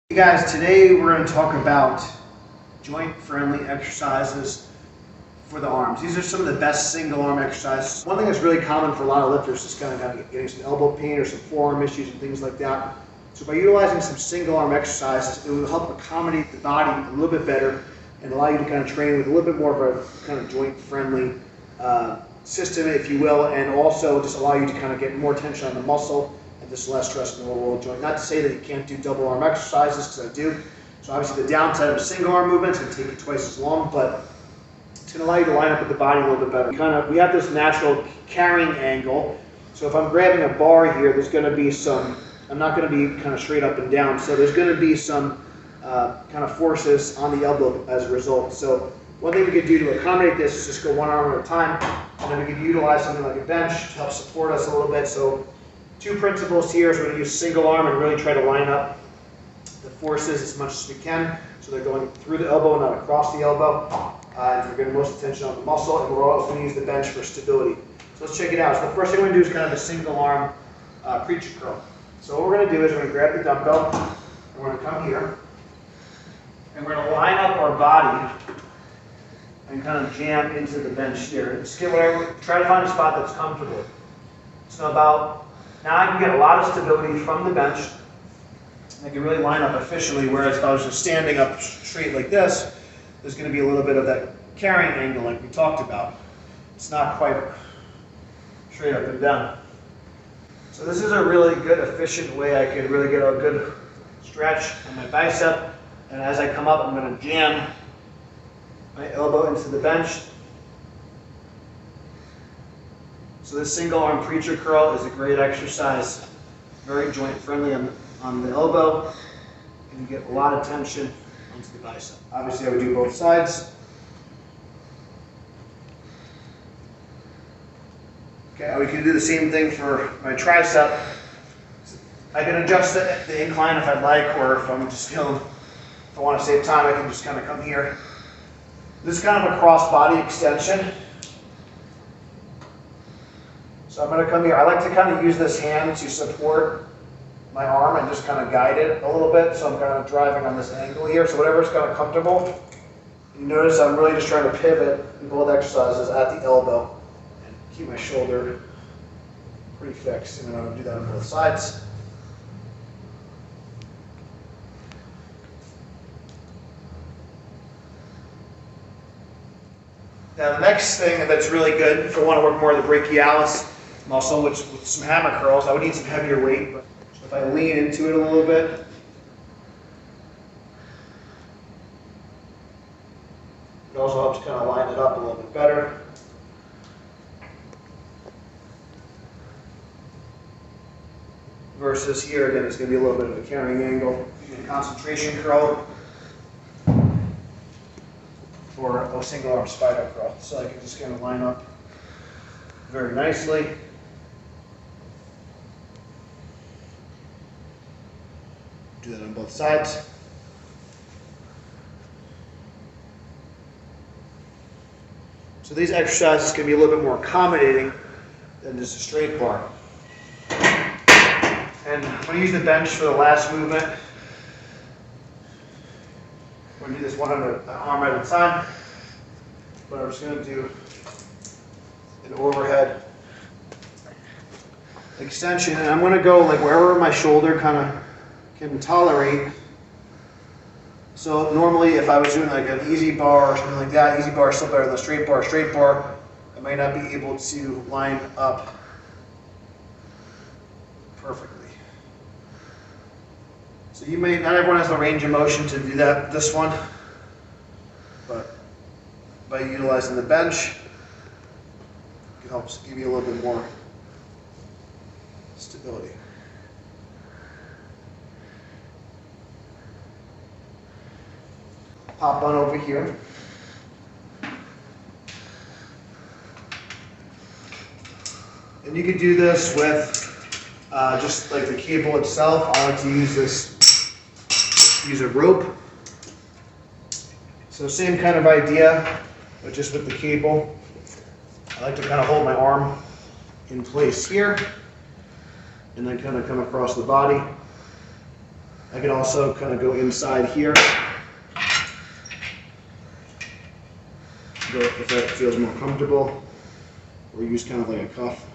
Hey guys, today we're going to talk about joint-friendly exercises for the arms. These are some of the best single arm exercises. One thing that's really common for a lot of lifters is kind of getting some elbow pain or some forearm issues and things like that. So by utilizing some single arm exercises, it will help accommodate the body a little bit better and allow you to kind of train with a little bit more of a kind of joint-friendly system, if you will, and also just allow you to kind of get more tension on the muscle and just less stress in the overall joint. Not to say that you can't do double arm exercises, because I do. So obviously the downside of a single arm movement is going to take you twice as long, but it's going to allow you to line up with the body a little bit better. We have this natural carrying angle. So if I'm grabbing a bar here, there's going to be some, I'm not going to be kind of straight up and down. So there's going to be some kind of forces on the elbow as a result. So one thing we could do to accommodate this is just go one arm at a time, and then we could utilize something like a bench to help support us a little bit. So two principles here is we're going to use single arm and really try to line up the forces as much as we can. So they're going through the elbow, not across the elbow. And we're getting most attention on the muscle, and we're also going to use the bench for stability. So let's check it out. So the first thing we're going to do is kind of a single arm preacher curl. So what we're going to do is we're going to grab the dumbbell, and we're going to come here, and we're going to line up our body and kind of jam into the bench here. Just get whatever, try to find a spot that's comfortable. So now I can get a lot of stability from the bench. I can really line up efficiently, whereas if I was just standing up straight like this, there's going to be a little bit of that carrying angle like we talked about. It's not quite straight up and down. So this is a really good, efficient way I can really get a good stretch on my bicep. And as I come up, I'm going to jam my elbow into the bench. So this single arm preacher curl is a great exercise, very joint friendly on the elbow, and you get a lot of tension onto the bicep. Obviously I would do both sides. Okay, we can do the same thing for my tricep. I can adjust the incline if I'd like, or if I'm just feeling, if I want to save time, I can just kind of come here. This is kind of a cross body extension. So I'm going to come here. I like to kind of use this hand to support my arm and just kind of guide it a little bit. So I'm kind of driving on this angle here. So whatever's kind of comfortable. You notice I'm really just trying to pivot in both exercises at the elbow and keep my shoulder pretty fixed. And then I'm going to do that on both sides. Now the next thing that's really good, if I want to work more of the brachialis muscle, which with some hammer curls, I would need some heavier weight. But if I lean into it a little bit, it also helps kind of line it up a little bit better. Versus here, again, it's going to be a little bit of a carrying angle. Concentration curl, or a single arm spider curl. So I can just kind of line up very nicely. Do that on both sides. So these exercises can be a little bit more accommodating than just a straight bar. And I'm going to use the bench for the last movement. We're going to do this one arm at a time, but I'm just going to do an overhead extension, and I'm going to go like wherever my shoulder kind of can tolerate. So normally if I was doing like an easy bar or something like that, easy bar is still better than a straight bar. Straight bar, I might not be able to line up perfectly. So you may, not everyone has the range of motion to do this one, but by utilizing the bench, it helps give you a little bit more stability. Hop on over here. And you could do this with just like the cable itself. I like to use a rope. So same kind of idea, but just with the cable. I like to kind of hold my arm in place here, and then kind of come across the body. I can also kind of go inside here. If that feels more comfortable, or use kind of like a cuff.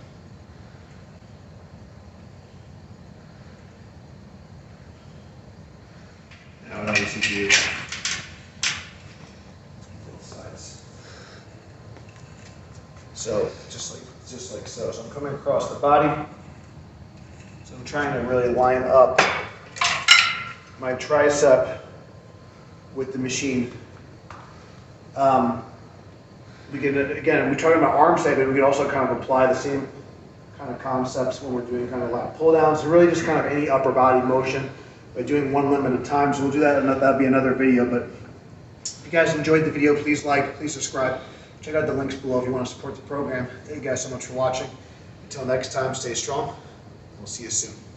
Now it obviously do both sides. So just like so. So I'm coming across the body. So I'm trying to really line up my tricep with the machine. Again, we're talking about arm side, but we can also kind of apply the same kind of concepts when we're doing kind of lat pull downs. So really just kind of any upper body motion by doing one limb at a time. So we'll do that, and that'll be another video. But if you guys enjoyed the video, please like, please subscribe. Check out the links below if you want to support the program. Thank you guys so much for watching. Until next time, stay strong. We'll see you soon.